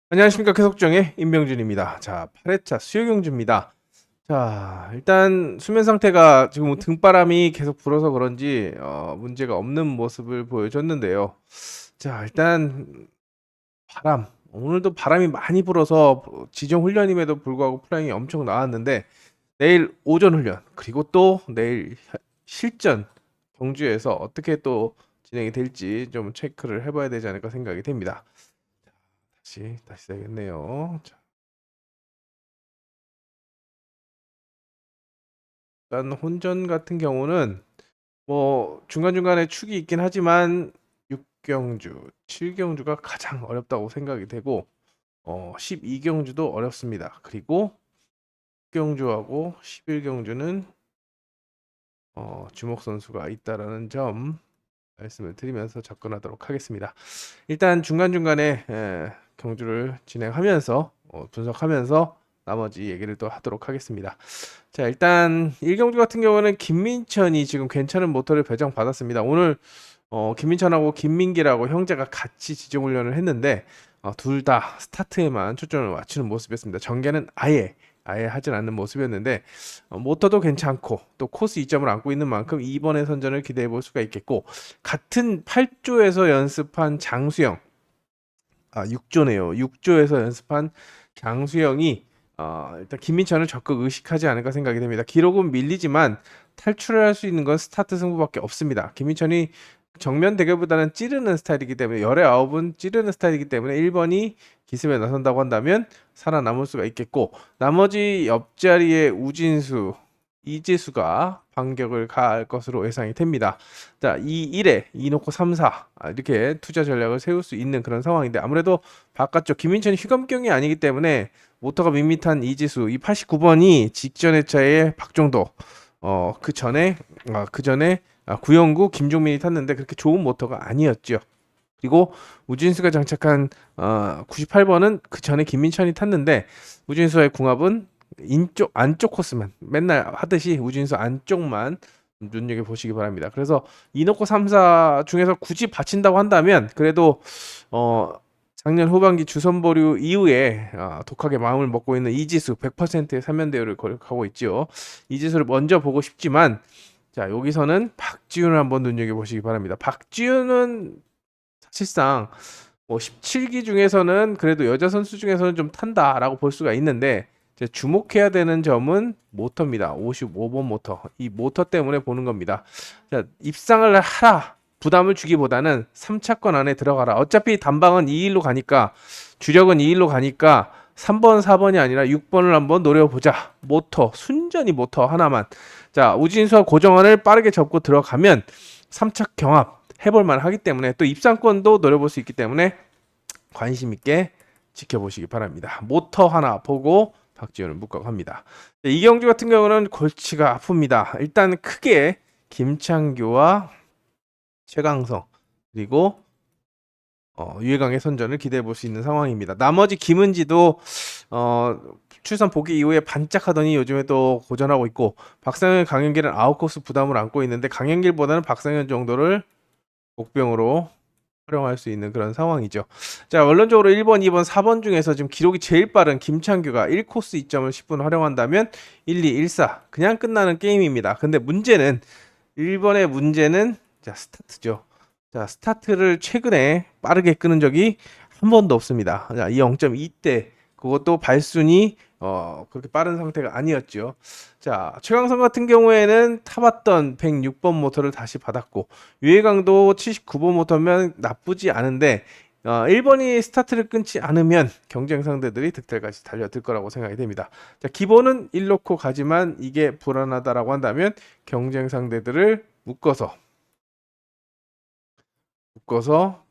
안녕하십니까. 계속정의 임명준입니다. 자, 8회차 수요 경주입니다. 자, 일단 수면 상태가 지금 등바람이 계속 불어서 그런지 문제가 없는 모습을 보여줬는데요. 자, 일단 바람. 오늘도 바람이 많이 불어서 지정 훈련임에도 불구하고 플라잉이 엄청 나왔는데 내일 오전 훈련 그리고 또 내일 실전 경주에서 어떻게 또 진행이 될지 좀 체크를 해봐야 되지 않을까 생각이 됩니다. 다시 써야겠네요. 자, 일단 혼전 같은 경우는 뭐 중간중간에 축이 있긴 하지만 6경주, 7경주가 가장 어렵다고 생각이 되고 12경주도 어렵습니다. 그리고 6경주하고 11경주는 주목 선수가 있다라는 점 말씀을 드리면서 접근하도록 하겠습니다. 일단 중간중간에 경주를 진행하면서 분석하면서 나머지 얘기를 또 하도록 하겠습니다. 자, 일단 1경주 같은 경우는 김민천이 지금 괜찮은 모터를 배정받았습니다. 오늘 김민천하고 김민기라고 형제가 같이 지정훈련을 했는데 둘 다 스타트에만 초점을 맞추는 모습이었습니다. 전개는 아예 하진 않는 모습이었는데 모터도 괜찮고 또 코스 2점을 안고 있는 만큼 이번의 선전을 기대해 볼 수가 있겠고, 같은 8조에서 연습한 장수영, 6조네요. 6조에서 연습한 장수영이 일단 김민찬을 적극 의식하지 않을까 생각이 됩니다. 기록은 밀리지만 탈출을 할 수 있는 건 스타트 승부밖에 없습니다. 김민찬이 정면 대결보다는 찌르는 스타일이기 때문에, 열의 아홉은 찌르는 스타일이기 때문에 1번이 기습에 나선다고 한다면 살아남을 수가 있겠고, 나머지 옆자리에 우진수, 이재수가 반격을 가할 것으로 예상이 됩니다. 자, 1에 2 놓고 3, 4 이렇게 투자 전략을 세울 수 있는 그런 상황인데, 아무래도 바깥쪽 김민천이 휘감경이 아니기 때문에 모터가 밋밋한 이지수, 이 89번이 직전 회차에 박종도, 그 전에 구영구 김종민이 탔는데 그렇게 좋은 모터가 아니었죠. 그리고 우진수가 장착한 98번은 그 전에 김민천이 탔는데, 우진수의 궁합은 인쪽 안쪽 코스만 맨날 하듯이 우진수 안쪽만 눈여겨 보시기 바랍니다. 그래서 이노코 3사 중에서 굳이 바친다고 한다면 그래도 어 작년 후반기 주선 보류 이후에 독하게 마음을 먹고 있는 이지수 100%의 3면 대우를 거력하고 있죠. 이지수를 먼저 보고 싶지만, 자, 여기서는 박지훈을 한번 눈여겨 보시기 바랍니다. 박지훈은 사실상 뭐 17기 중에서는 그래도 여자 선수 중에서는 좀 탄다라고 볼 수가 있는데, 이제 주목해야 되는 점은 모터입니다. 55번 모터. 이 모터 때문에 보는 겁니다. 자, 입상을 하라. 부담을 주기보다는 3차권 안에 들어가라. 어차피 단방은 2일로 가니까, 주력은 2일로 가니까 3번, 4번이 아니라 6번을 한번 노려보자. 모터, 순전히 모터 하나만. 자, 우진수와 고정원을 빠르게 접고 들어가면 3차 경합 해볼만 하기 때문에, 또 입상권도 노려볼 수 있기 때문에 관심 있게 지켜보시기 바랍니다. 모터 하나 보고 박지훈을 묶어갑니다. 이경주 같은 경우는 골치가 아픕니다. 일단 크게 김창규와 최강성, 그리고 유해강의 선전을 기대해 볼 수 있는 상황입니다. 나머지 김은지도 출산 복귀 이후에 반짝하더니 요즘에 또 고전하고 있고, 박상현, 강현길은 아웃코스 부담을 안고 있는데 강현길보다는 박상현 정도를 복병으로 활용할 수 있는 그런 상황이죠. 자, 원론적으로 1번, 2번, 4번 중에서 지금 기록이 제일 빠른 김창규가 1코스 2점을 10분 활용한다면 1, 2, 1, 4 그냥 끝나는 게임입니다. 근데 문제는, 1번의 문제는 자, 스타트죠. 자, 스타트를 최근에 빠르게 끄는 적이 한 번도 없습니다. 자, 이 0.2대, 그것도 발순이 그렇게 빠른 상태가 아니었죠. 자, 최강성 같은 경우에는 타봤던 106번 모터를 다시 받았고, 유해강도 79번 모터면 나쁘지 않은데 1번이 스타트를 끊지 않으면 경쟁 상대들이 득달까지 달려들 거라고 생각이 됩니다. 자, 기본은 1놓고 가지만 이게 불안하다라고 한다면 경쟁 상대들을 묶어서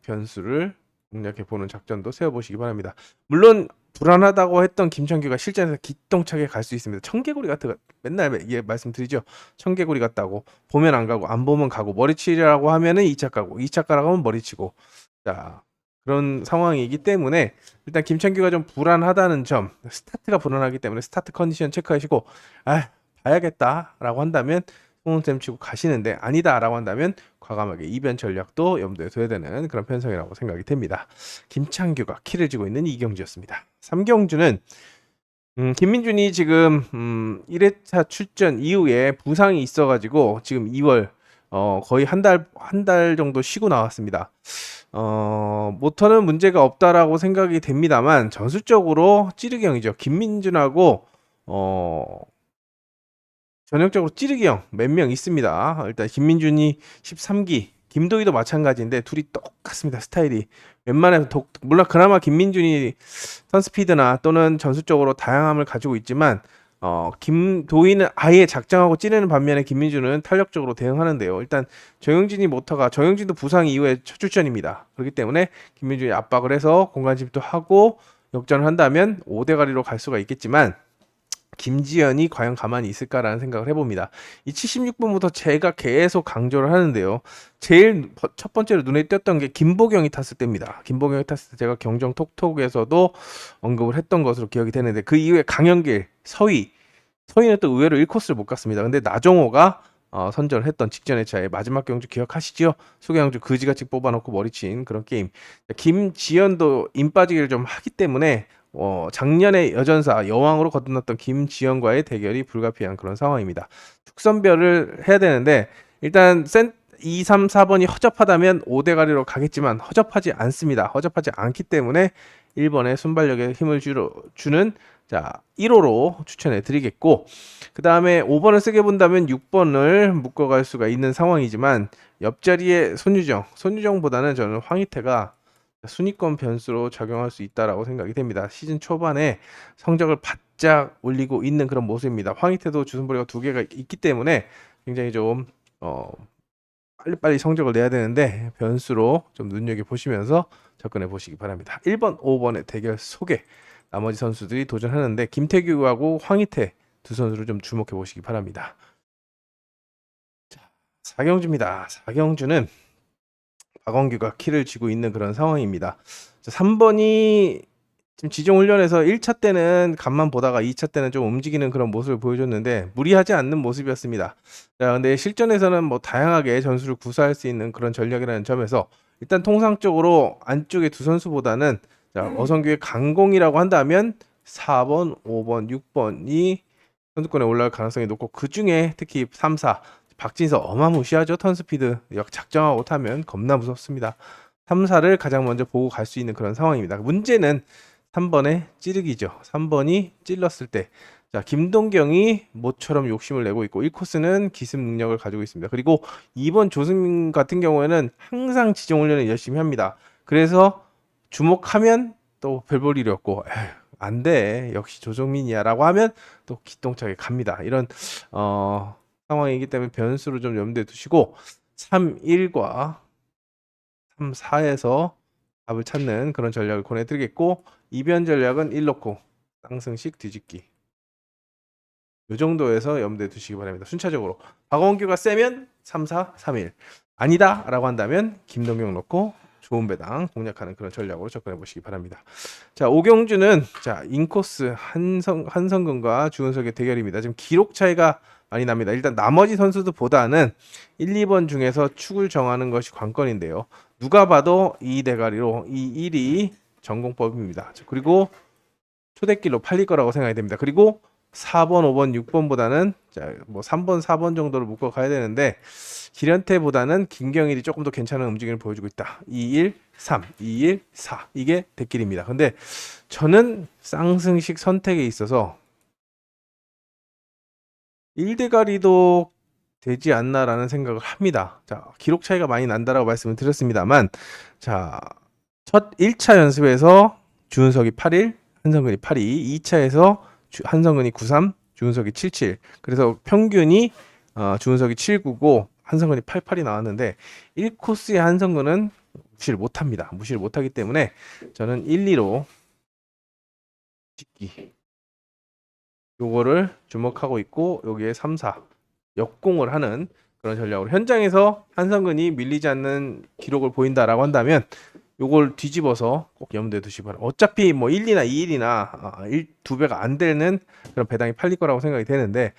변수를 공략해 보는 작전도 세워보시기 바랍니다. 물론 불안하다고 했던 김창규가 실전에서 기똥차게 갈 수 있습니다. 청개구리 같은, 맨날 말씀드리죠. 청개구리 같다고. 보면 안 가고 안 보면 가고, 머리치라고 하면은 2차 가고 2차 가라고 하면 머리치고. 자, 그런 상황이기 때문에 일단 김창규가 좀 불안하다는 점, 스타트가 불안하기 때문에 스타트 컨디션 체크하시고, 봐야겠다라고 한다면 소문샘 치고 가시는데 아니다라고 한다면 과감하게 이변 전략도 염두에 둬야 되는 그런 편성이라고 생각이 됩니다. 김창규가 키를 쥐고 있는 2경주였습니다. 3경주는 김민준이 지금 1회차 출전 이후에 부상이 있어가지고 지금 2월 거의 한 달 정도 쉬고 나왔습니다. 모터는 문제가 없다라고 생각이 됩니다만 전술적으로 찌르기형이죠. 김민준하고 전형적으로 찌르기형 몇 명 있습니다. 일단 김민준이 13기, 김도희도 마찬가지인데 둘이 똑같습니다. 스타일이. 웬만해서 물론 그나마 김민준이 선스피드나 또는 전술적으로 다양함을 가지고 있지만 김도희는 아예 작정하고 찌르는 반면에 김민준은 탄력적으로 대응하는데요. 일단 정영진도 부상 이후에 첫 출전입니다. 그렇기 때문에 김민준이 압박을 해서 공간 침투 하고 역전을 한다면 5대 가리로 갈 수가 있겠지만 김지현이 과연 가만히 있을까라는 생각을 해봅니다. 이 76분부터 제가 계속 강조를 하는데요. 제일 첫 번째로 눈에 띄었던 게 김보경이 탔을 때입니다. 김보경이 탔을 때 제가 경정 톡톡에서도 언급을 했던 것으로 기억이 되는데 그 이후에 강현길, 서희는 또 의외로 1코스를 못 갔습니다. 근데 나정호가 선전을 했던 직전의 차의 마지막 경주 기억하시죠? 수계양주 그지같이 뽑아놓고 머리친 그런 게임. 김지현도 임 빠지기를 좀 하기 때문에 작년에 여전사 여왕으로 거듭났던 김지현과의 대결이 불가피한 그런 상황입니다. 축선별을 해야 되는데 일단 2, 3, 4번이 허접하다면 5대 가리로 가겠지만 허접하지 않습니다. 허접하지 않기 때문에 1번의 순발력에 힘을 주는 1호로 추천해 드리겠고 그 다음에 5번을 쓰게 본다면 6번을 묶어갈 수가 있는 상황이지만 옆자리에 손유정보다는 저는 황희태가 순위권 변수로 작용할 수 있다라고 생각이 됩니다. 시즌 초반에 성적을 바짝 올리고 있는 그런 모습입니다. 황희태도 주승부리가 2개가 있기 때문에 굉장히 좀 빨리빨리 성적을 내야 되는데 변수로 좀 눈여겨보시면서 접근해 보시기 바랍니다. 1번, 5번의 대결 속에 나머지 선수들이 도전하는데 김태규하고 황희태 두 선수를 좀 주목해 보시기 바랍니다. 자, 4경주입니다. 4경주는 박원규가 키를 쥐고 있는 그런 상황입니다. 3번이 지금 지정훈련에서 1차 때는 간만 보다가 2차 때는 좀 움직이는 그런 모습을 보여줬는데 무리하지 않는 모습이었습니다. 자, 근데 실전에서는 뭐 다양하게 전술을 구사할 수 있는 그런 전략이라는 점에서 일단 통상적으로 안쪽의 두 선수보다는 어성규의 강공이라고 한다면 4번, 5번, 6번이 선두권에 올라갈 가능성이 높고 그 중에 특히 3, 4 박진서 어마무시하죠. 턴스피드 작정하고 타면 겁나 무섭습니다. 3, 4를 가장 먼저 보고 갈 수 있는 그런 상황입니다. 문제는 3번의 찌르기죠. 3번이 찔렀을 때 김동경이 모처럼 욕심을 내고 있고 1코스는 기습 능력을 가지고 있습니다. 그리고 2번 조승민 같은 경우에는 항상 지정훈련을 열심히 합니다. 그래서 주목하면 또 별볼 일이 없고 안돼 역시 조정민이야 라고 하면 또 기똥차게 갑니다. 이런 상황이기 때문에 변수를 좀 염두에 두시고 3, 1과 3, 4에서 답을 찾는 그런 전략을 권해드리겠고 이변 전략은 1 넣고 쌍승식 뒤집기 이 정도에서 염두에 두시기 바랍니다. 순차적으로 박원규가 세면 3, 4, 3, 1 아니다 라고 한다면 김동경 넣고 좋은 배당 공략하는 그런 전략으로 접근해 보시기 바랍니다. 자, 오경주는 인코스 한성근과 주은석의 대결입니다. 지금 기록 차이가 많이 납니다. 일단 나머지 선수들보다는 1, 2번 중에서 축을 정하는 것이 관건인데요. 누가 봐도 이 대가리로 이 1이 전공법입니다. 그리고 초대길로 팔릴 거라고 생각이 됩니다. 그리고 4번, 5번, 6번보다는 뭐 3번, 4번 정도를 묶어 가야 되는데 기련태보다는 김경일이 조금 더 괜찮은 움직임을 보여주고 있다. 2-1, 3, 2-1, 4 이게 대길입니다. 근데 저는 쌍승식 선택에 있어서 1대가리도 되지 않나라는 생각을 합니다. 기록 차이가 많이 난다라고 말씀을 드렸습니다만 첫 1차 연습에서 주은석이 8-1, 한성근이 8-2, 2차에서 한성근이 9-3, 주은석이 7-7 그래서 평균이 주은석이 7-9고 한성근이 8-8이 나왔는데 1코스의 한성근은 무시를 못합니다. 무시를 못하기 때문에 저는 1-2로 찍기 요거를 주목하고 있고 여기에 3, 4 역공을 하는 그런 전략으로 현장에서 한성근이 밀리지 않는 기록을 보인다라고 한다면 요걸 뒤집어서 꼭 염두에 두시기 바랍니다. 어차피 뭐 1, 2나 2일이나 2배가 안 되는 그런 배당이 팔릴 거라고 생각이 되는데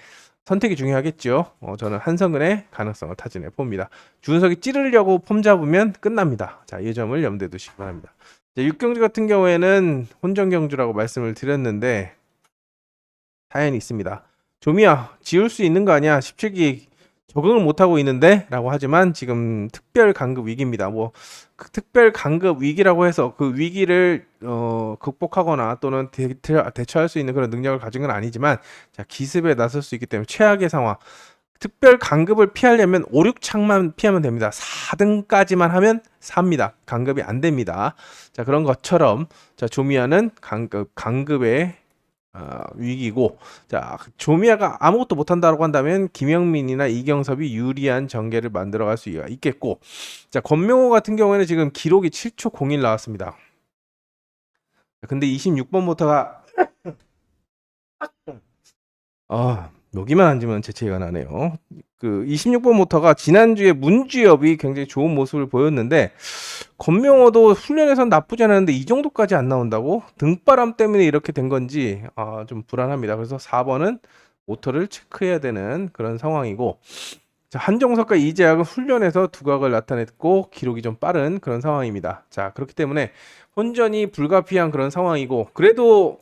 선택이 중요하겠죠. 저는 한성근의 가능성을 타진해 봅니다. 주은석이 찌르려고 폼 잡으면 끝납니다. 자, 이 점을 염두에 두시기 바랍니다. 6경주 같은 경우에는 혼전경주라고 말씀을 드렸는데 사연이 있습니다. 조미야, 지울 수 있는 거 아니야? 17기 적응을 못하고 있는데? 라고 하지만 지금 특별 강급 위기입니다. 그 특별 강급 위기라고 해서 그 위기를 극복하거나 또는 대처할 수 있는 그런 능력을 가진 건 아니지만, 자, 기습에 나설 수 있기 때문에 최악의 상황. 특별 강급을 피하려면 5, 6창만 피하면 됩니다. 4등까지만 하면 삽니다. 강급이 안 됩니다. 자, 그런 것처럼 자, 조미야는 강급의 위기고, 자, 조미야가 아무것도 못한다고 한다면 김영민이나 이경섭이 유리한 전개를 만들어갈 수 있겠고, 자, 권명호 같은 경우에는 지금 기록이 7초 01 나왔습니다. 근데 26번부터가 여기만 앉으면 재채기가 나네요. 그 26번 모터가 지난주에 문주엽이 굉장히 좋은 모습을 보였는데, 권명호도 훈련에선 나쁘지 않았는데 이 정도까지 안 나온다고? 등바람 때문에 이렇게 된 건지 좀 불안합니다. 그래서 4번은 모터를 체크해야 되는 그런 상황이고, 자, 한정석과 이재학은 훈련에서 두각을 나타냈고 기록이 좀 빠른 그런 상황입니다. 자, 그렇기 때문에 혼전이 불가피한 그런 상황이고, 그래도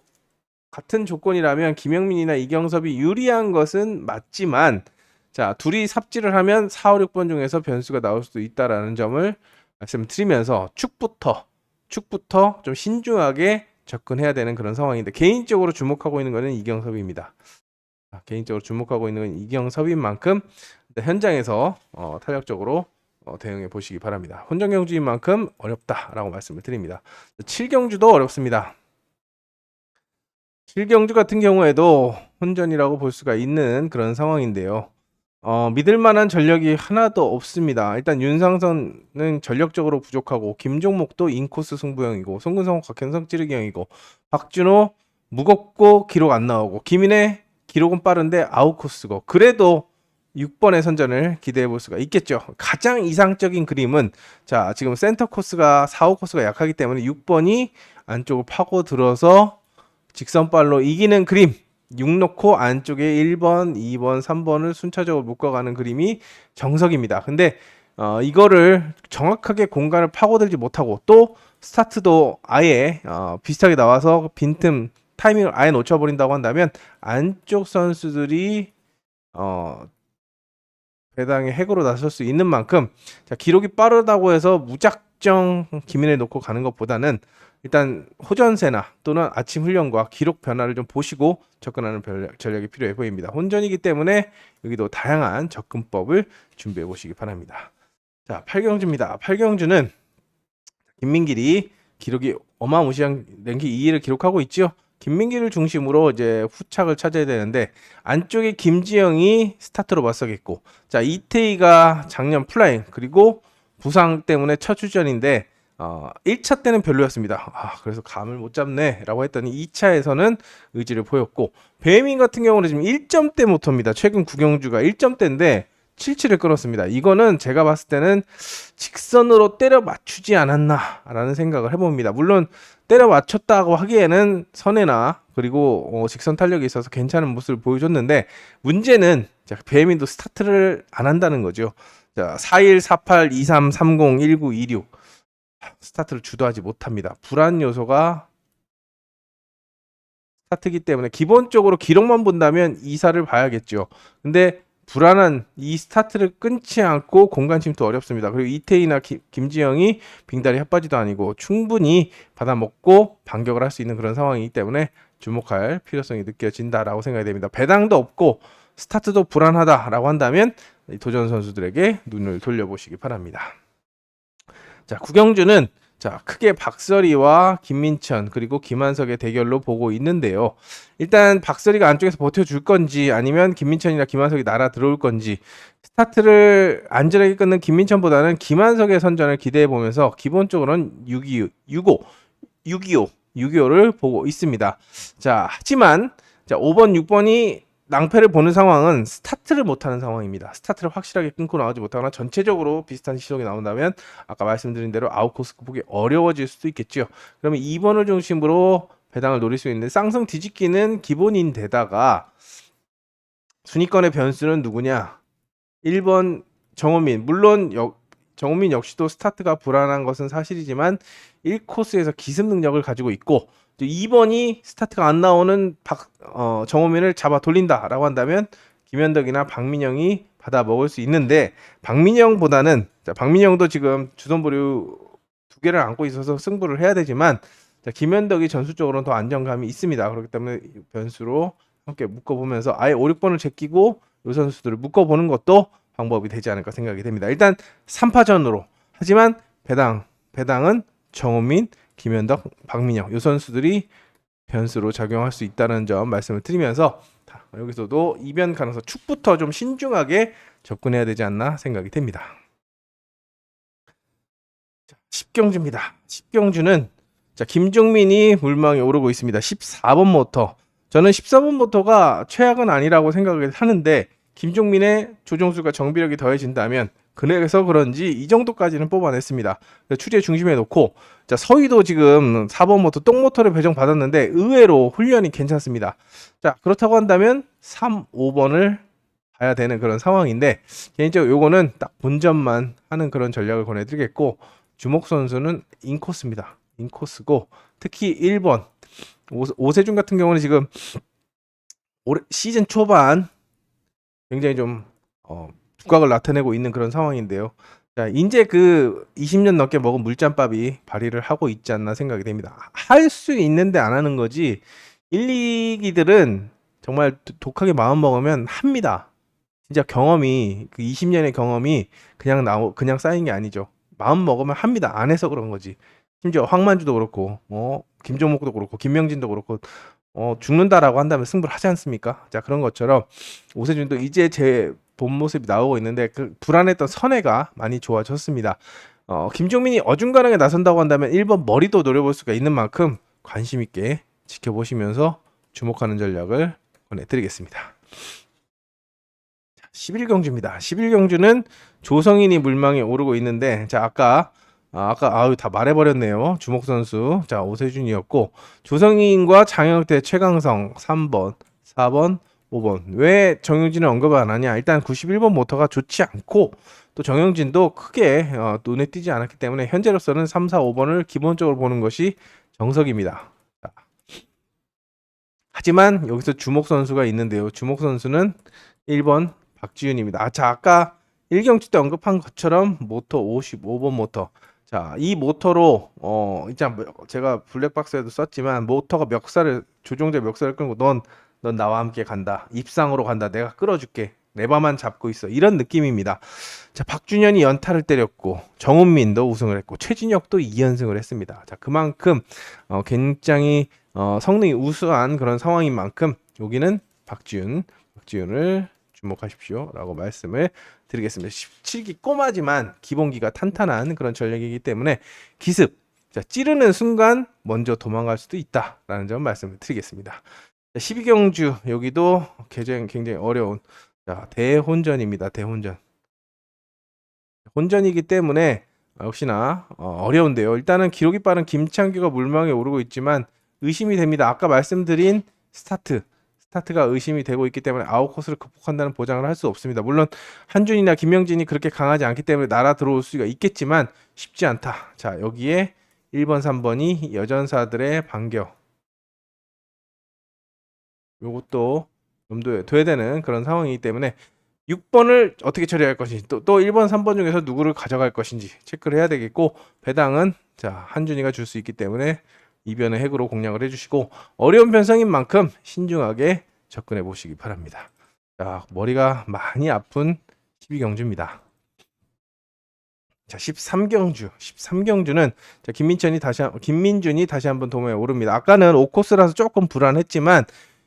같은 조건이라면 김영민이나 이경섭이 유리한 것은 맞지만, 자, 둘이 삽질을 하면 4, 5, 6번 중에서 변수가 나올 수도 있다라는 점을 말씀드리면서 축부터 좀 신중하게 접근해야 되는 그런 상황인데, 개인적으로 주목하고 있는 것은 이경섭입니다. 개인적으로 주목하고 있는 건 이경섭인 만큼 현장에서 탄력적으로 대응해 보시기 바랍니다. 혼전경주인 만큼 어렵다라고 말씀을 드립니다. 7경주도 어렵습니다. 7경주 같은 경우에도 혼전이라고 볼 수가 있는 그런 상황인데요. 믿을 만한 전력이 하나도 없습니다. 일단 윤상선은 전력적으로 부족하고, 김종목도 인코스 승부형이고, 송근성 곽현성 찌르기형이고, 박준호 무겁고 기록 안 나오고, 김인혜 기록은 빠른데 아웃코스고, 그래도 6번의 선전을 기대해 볼 수가 있겠죠. 가장 이상적인 그림은, 자, 지금 센터 코스가 4, 5코스가 약하기 때문에 6번이 안쪽을 파고 들어서 직선발로 이기는 그림, 6 놓고 안쪽에 1번, 2번, 3번을 순차적으로 묶어가는 그림이 정석입니다. 근데 이거를 정확하게 공간을 파고들지 못하고, 또 스타트도 아예 비슷하게 나와서 빈틈 타이밍을 아예 놓쳐버린다고 한다면, 안쪽 선수들이 배당의 핵으로 나설 수 있는 만큼, 자, 기록이 빠르다고 해서 무작정 기민을 놓고 가는 것보다는 일단 호전세나 또는 아침 훈련과 기록 변화를 좀 보시고 접근하는 전략이 필요해 보입니다. 혼전이기 때문에 여기도 다양한 접근법을 준비해 보시기 바랍니다. 자, 8경주입니다. 8경주는 김민길이 기록이 어마무시한 랭킹 2위를 기록하고 있죠. 김민길을 중심으로 이제 후착을 찾아야 되는데, 안쪽에 김지영이 스타트로 맞서겠고, 자, 이태희가 작년 플라잉 그리고 부상 때문에 첫 출전인데 1차 때는 별로였습니다. 그래서 감을 못 잡네 라고 했더니 2차에서는 의지를 보였고, 배민 같은 경우는 지금 1점대 모터입니다. 최근 9경주가 1점대인데 77을 끊었습니다. 이거는 제가 봤을 때는 직선으로 때려 맞추지 않았나 라는 생각을 해봅니다. 물론 때려 맞췄다고 하기에는 선회나 그리고 직선 탄력이 있어서 괜찮은 모습을 보여줬는데, 문제는 자, 배민도 스타트를 안 한다는 거죠. 자, 41, 48, 23, 30, 19, 26 스타트를 주도하지 못합니다. 불안 요소가 스타트이기 때문에 기본적으로 기록만 본다면 2사를 봐야겠죠. 근데 불안한 이 스타트를 끊지 않고 공간 침투 어렵습니다. 그리고 이태희나 김지영이 빙다리 핫바지도 아니고 충분히 받아먹고 반격을 할 수 있는 그런 상황이기 때문에 주목할 필요성이 느껴진다라고 생각이 됩니다. 배당도 없고 스타트도 불안하다라고 한다면 도전 선수들에게 눈을 돌려보시기 바랍니다. 자, 구경주는 자, 크게 박서리와 김민천 그리고 김한석의 대결로 보고 있는데요. 일단 박서리가 안쪽에서 버텨줄 건지, 아니면 김민천이나 김한석이 날아 들어올 건지, 스타트를 안전하게 끊는 김민천보다는 김한석의 선전을 기대해 보면서 기본적으로는 625를 보고 있습니다. 자, 하지만 자, 5번, 6번이 낭패를 보는 상황은 스타트를 못하는 상황입니다. 스타트를 확실하게 끊고 나오지 못하거나 전체적으로 비슷한 시속이 나온다면 아까 말씀드린 대로 아웃코스 극복이 어려워질 수도 있겠죠. 그러면 2번을 중심으로 배당을 노릴 수 있는 쌍성 뒤집기는 기본인데다가 순위권의 변수는 누구냐? 1번 정호민. 물론 정호민 역시도 스타트가 불안한 것은 사실이지만 1코스에서 기습 능력을 가지고 있고 2번이 스타트가 안 나오는 정호민을 잡아 돌린다라고 한다면 김현덕이나 박민영이 받아 먹을 수 있는데 박민영보다는 박민영도 지금 주전보류 2개를 안고 있어서 승부를 해야 되지만 김현덕이 전술적으로는 더 안정감이 있습니다. 그렇기 때문에 변수로 함께 묶어보면서 아예 5, 6번을 제끼고 이 선수들을 묶어보는 것도 방법이 되지 않을까 생각이 됩니다. 일단 3파전으로 하지만 배당은 정호민, 김현덕, 박민영 이 선수들이 변수로 작용할 수 있다는 점 말씀을 드리면서 여기서도 이변 가능성 축부터 좀 신중하게 접근해야 되지 않나 생각이 됩니다. 10경주입니다. 10경주는 김종민이 물망에 오르고 있습니다. 14번 모터. 저는 14번 모터가 최악은 아니라고 생각을 하는데 김종민의 조종수가 정비력이 더해진다면 그래서 그런지 이 정도까지는 뽑아냈습니다. 추리의 중심에 놓고 서희도 지금 4번 모터 똥모터를 배정받았는데 의외로 훈련이 괜찮습니다. 그렇다고 한다면 3, 5번을 봐야 되는 그런 상황인데 개인적으로 요거는 딱 본전만 하는 그런 전략을 권해드리겠고 주목 선수는 인코스입니다. 인코스고 특히 1번 오세준 같은 경우는 지금 시즌 초반 굉장히 좀 두각을 나타내고 있는 그런 상황인데요. 이제 그 20년 넘게 먹은 물짬밥이 발휘를 하고 있지 않나 생각이 됩니다. 할 수 있는데 안 하는 거지 1, 2기들은 정말 독하게 마음 먹으면 합니다. 진짜 경험이 그 20년의 경험이 그냥 쌓인 게 아니죠. 마음 먹으면 합니다. 안 해서 그런 거지. 심지어 황만주도 그렇고 김종목도 그렇고 김명진도 그렇고 죽는다라고 한다면 승부를 하지 않습니까? 그런 것처럼 오세준도 이제 제 본 모습이 나오고 있는데 그 불안했던 선회가 많이 좋아졌습니다. 김종민이 어중간하게 나선다고 한다면 1번 머리도 노려볼 수가 있는 만큼 관심 있게 지켜보시면서 주목하는 전략을 권해드리겠습니다. 11경주입니다. 11경주는 조성인이 물망에 오르고 있는데 아까 다 말해버렸네요. 주목 선수 오세준이었고 조성인과 장혁대 최강성 3번 4번 5번 왜 정영진을 언급 안 하냐? 일단 91번 모터가 좋지 않고 또 정영진도 크게 눈에 띄지 않았기 때문에 현재로서는 3, 4, 5번을 기본적으로 보는 것이 정석입니다. 하지만 여기서 주목 선수가 있는데요. 주목 선수는 1번 박지윤입니다. 아까 1경주 때 언급한 것처럼 모터 55번 모터. 이 모터로 일단 제가 블랙박스에도 썼지만 모터가 조종자 멱살을 끌고 넌 나와 함께 간다. 입상으로 간다. 내가 끌어줄게. 레버만 잡고 있어. 이런 느낌입니다. 박준현이 연타를 때렸고 정훈민도 우승을 했고 최진혁도 2연승을 했습니다. 그만큼 굉장히 성능이 우수한 그런 상황인 만큼 여기는 박지윤을 주목하십시오 라고 말씀을 드리겠습니다. 17기 꼬마지만 기본기가 탄탄한 그런 전략이기 때문에 기습 찌르는 순간 먼저 도망갈 수도 있다라는 점 말씀을 드리겠습니다. 12경주 여기도 굉장히 어려운 대혼전입니다. 혼전이기 때문에 역시나 어려운데요. 일단은 기록이 빠른 김창규가 물망에 오르고 있지만 의심이 됩니다. 아까 말씀드린 스타트가 의심이 되고 있기 때문에 아웃코스를 극복한다는 보장을 할 수 없습니다. 물론 한준이나 김명진이 그렇게 강하지 않기 때문에 날아 들어올 수가 있겠지만 쉽지 않다. 여기에 1번, 3번이 여전사들의 반격. 요것도 염두에 둬야 되는 그런 상황이기 때문에 6번을 어떻게 처리할 것인지 또 1번, 3번 중에서 누구를 가져갈 것인지 체크를 해야 되겠고 배당은 한준이가 줄 수 있기 때문에 이변의 핵으로 공략을 해주시고 어려운 편성인 만큼 신중하게 접근해 보시기 바랍니다. 머리가 많이 아픈 12경주입니다. 13경주는 김민준이 다시 한번 도마에 오릅니다. 아까는 5코스라서 조금 불안했지만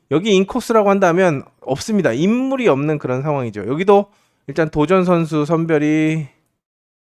여기 인코스라고 한다면 없습니다. 인물이 없는 그런 상황이죠. 여기도 일단 도전 선수 선별이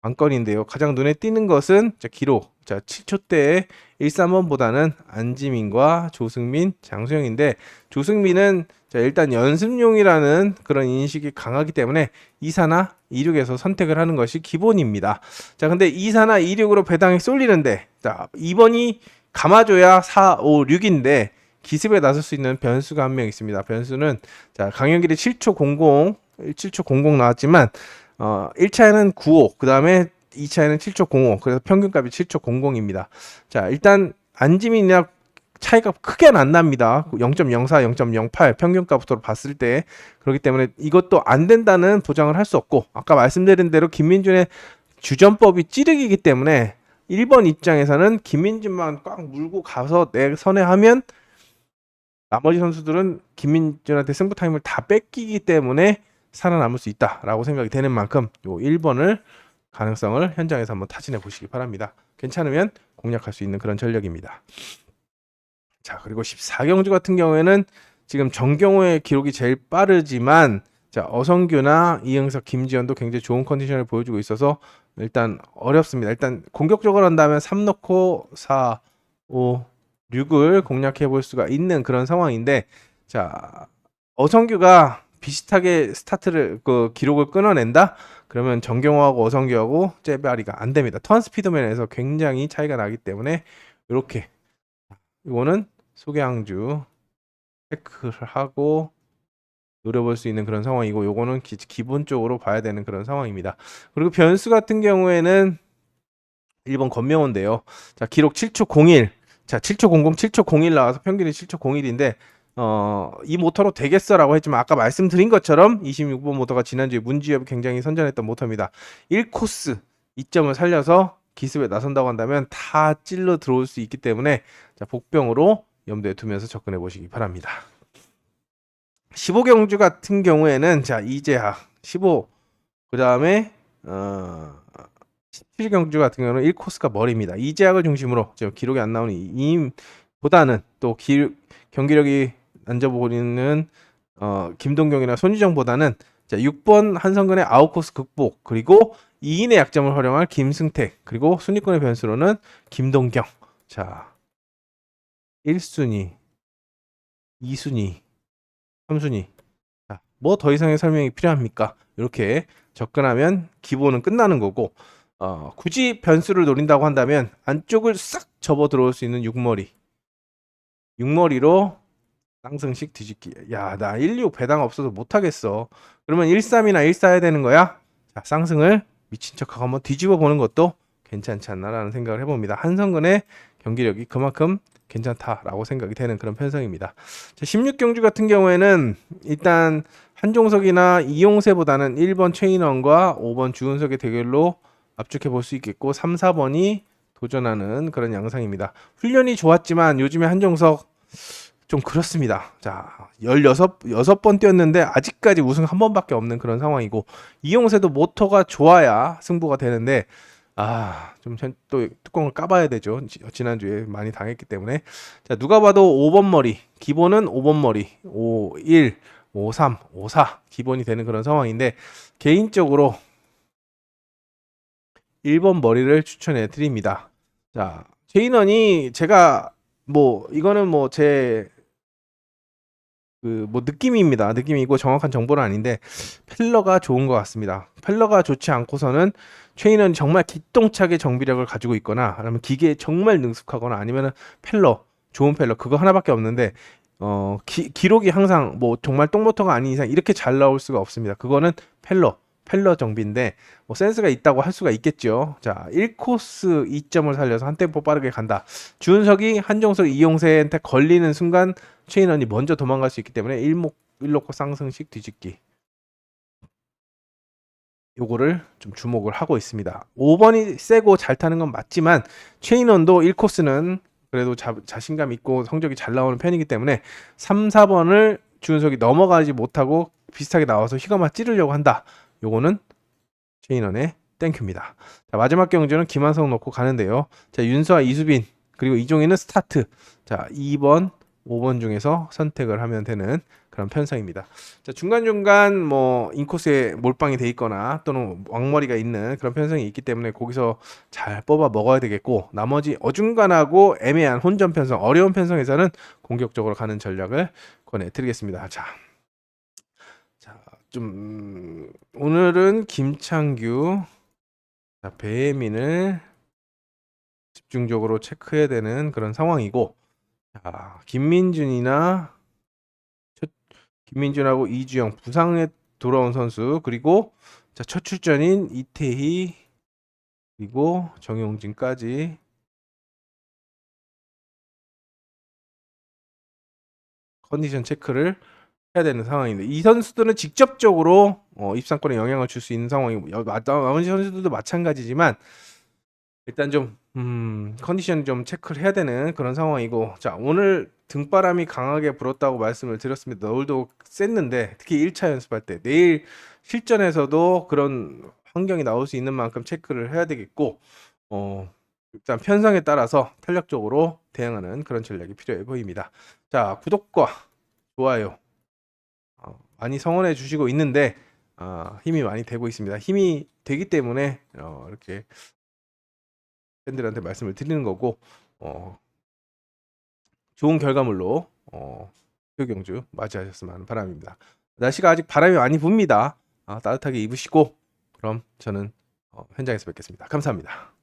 관건인데요. 가장 눈에 띄는 것은 기록 7초대의 1-3번보다는 안지민과 조승민, 장수영인데 조승민은 일단 연습용이라는 그런 인식이 강하기 때문에 2사나 2륙에서 선택을 하는 것이 기본입니다. 근데 2사나 2륙으로 배당이 쏠리는데 2번이 감아줘야 4, 5, 6인데 기습에 나설 수 있는 변수가 한 명 있습니다. 변수는 자, 강연길이 7초 00, 7초 00 나왔지만 1차에는 95, 그 다음에 2차에는 7초 05, 그래서 평균값이 7초 00입니다. 자, 일단 안지민이나 차이가 크게 안 납니다. 0.04, 0.08 평균값으로 봤을 때. 그렇기 때문에 이것도 안 된다는 보장을 할 수 없고, 아까 말씀드린 대로 김민준의 주전법이 찌르기이기 때문에 1번 입장에서는 김민준만 꽉 물고 가서 내 선회하면 나머지 선수들은 김민준한테 승부 타임을 다 뺏기기 때문에 살아남을 수 있다라고 생각이 되는 만큼 요 1번을 가능성을 현장에서 한번 타진해 보시기 바랍니다. 괜찮으면 공략할 수 있는 그런 전력입니다. 자, 그리고 14경주 같은 경우에는 지금 정경호의 기록이 제일 빠르지만 자, 어성규나 이응석, 김지현도 굉장히 좋은 컨디션을 보여주고 있어서 일단 어렵습니다. 일단 공격적으로 한다면 3 넣고 4, 5, 6을 공략해 볼 수가 있는 그런 상황인데 자, 어성규가 비슷하게 스타트를 그 기록을 끊어낸다? 그러면 정경호하고 어성규하고 째바리가 안 됩니다. 턴 스피드면에서 굉장히 차이가 나기 때문에 이렇게 이거는 소개항주 체크를 하고 노려볼 수 있는 그런 상황이고 요거는 기본적으로 봐야 되는 그런 상황입니다. 그리고 변수 같은 경우에는 1번 권명호인데요. 자, 기록 7초 01. 자, 7초 00, 7초 01 나와서 평균이 7초 01인데 이 모터로 되겠어라고 했지만 아까 말씀드린 것처럼 26번 모터가 지난주에 문지엽이 굉장히 선전했던 모터입니다. 1코스 2점을 살려서 기습에 나선다고 한다면 다 찔러 들어올 수 있기 때문에 자, 복병으로 염두에 두면서 접근해 보시기 바랍니다. 15경주 같은 경우에는 자, 이재학 15, 그 다음에 17경주 같은 경우는 1코스가 머리입니다. 이재학을 중심으로 지금 기록이 안 나오는 이보다는 또 경기력이 앉아보고있는 김동경이나 손유정보다는 자, 6번 한성근의 아웃코스 극복, 그리고 2인의 약점을 활용할 김승택, 그리고 순위권의 변수로는 김동경. 자, 1순위, 2순위, 3순위. 자, 뭐 더 이상의 설명이 필요합니까? 이렇게 접근하면 기본은 끝나는 거고 굳이 변수를 노린다고 한다면 안쪽을 싹 접어 들어올 수 있는 6머리로 쌍승식 뒤집기. 야, 나 126 배당 없어서 못하겠어. 그러면 13이나 14 해야 되는 거야? 자, 쌍승을 미친 척하고 한번 뒤집어 보는 것도 괜찮지 않나라는 생각을 해봅니다. 한성근의 경기력이 그만큼 괜찮다라고 생각이 되는 그런 편성입니다. 16경주 같은 경우에는 일단 한종석이나 이용세보다는 1번 최인원과 5번 주은석의 대결로 압축해 볼 수 있겠고 3, 4번이 도전하는 그런 양상입니다. 훈련이 좋았지만 요즘에 한종석 좀 그렇습니다. 자, 6번 뛰었는데 아직까지 우승 한 번밖에 없는 그런 상황이고 이용세도 모터가 좋아야 승부가 되는데 좀 또 뚜껑을 까봐야 되죠. 지난주에 많이 당했기 때문에. 자, 누가 봐도 5번 머리, 기본은 5번 머리, 5, 1, 5, 3, 5, 4 기본이 되는 그런 상황인데 개인적으로 1번 머리를 추천해 드립니다. 자, 최인원이 제가 이거는 제 느낌입니다. 느낌이고 정확한 정보는 아닌데 펠러가 좋은 것 같습니다. 펠러가 좋지 않고서는 최인원이 정말 기똥차게 정비력을 가지고 있거나 아니면 기계에 정말 능숙하거나 아니면은 좋은 펠러 그거 하나밖에 없는데 기록이 항상 정말 똥모터가 아닌 이상 이렇게 잘 나올 수가 없습니다. 그거는 펠러 정비인데 센스가 있다고 할 수가 있겠죠. 자, 1코스 2점을 살려서 한 템포 빠르게 간다. 주은석이 한종석, 이용세한테 걸리는 순간 최인원이 먼저 도망갈 수 있기 때문에 1놓고 쌍승식 뒤집기. 요거를 좀 주목을 하고 있습니다. 5번이 세고 잘 타는 건 맞지만 최인원도 1코스는 그래도 자신감 있고 성적이 잘 나오는 편이기 때문에 3, 4번을 주은석이 넘어가지 못하고 비슷하게 나와서 휘감아 찌르려고 한다. 요거는 최인원의 땡큐입니다. 자, 마지막 경주는 김한성 놓고 가는데요. 자, 윤서와 이수빈 그리고 이종희는 스타트. 자, 2번, 5번 중에서 선택을 하면 되는 그런 편성입니다. 자, 중간중간 인코스에 몰빵이 돼 있거나 또는 왕머리가 있는 그런 편성이 있기 때문에 거기서 잘 뽑아 먹어야 되겠고 나머지 어중간하고 애매한 혼전 편성, 어려운 편성에서는 공격적으로 가는 전략을 권해드리겠습니다. 자, 오늘은 김창규, 배혜민을 집중적으로 체크해야 되는 그런 상황이고 자, 김민준하고 이주영 부상에 돌아온 선수, 그리고 자, 첫 출전인 이태희, 그리고 정용진까지 컨디션 체크를 해야 되는 상황인데, 이 선수들은 직접적으로 입상권에 영향을 줄 수 있는 상황이고, 나머지 선수들도 마찬가지지만 일단 좀 컨디션 좀 체크를 해야 되는 그런 상황이고, 자, 오늘 등바람이 강하게 불었다고 말씀을 드렸습니다. 노을도 셌는데 특히 1차 연습할 때, 내일 실전에서도 그런 환경이 나올 수 있는 만큼 체크를 해야 되겠고, 일단 편성에 따라서 탄력적으로 대응하는 그런 전략이 필요해 보입니다. 자, 구독과 좋아요 많이 성원해 주시고 있는데 힘이 많이 되고 있습니다. 힘이 되기 때문에 이렇게 팬들한테 말씀을 드리는 거고, 좋은 결과물로 효경주 맞이하셨으면 하는 바람입니다. 날씨가 아직 바람이 많이 붑니다. 따뜻하게 입으시고, 그럼 저는 현장에서 뵙겠습니다. 감사합니다.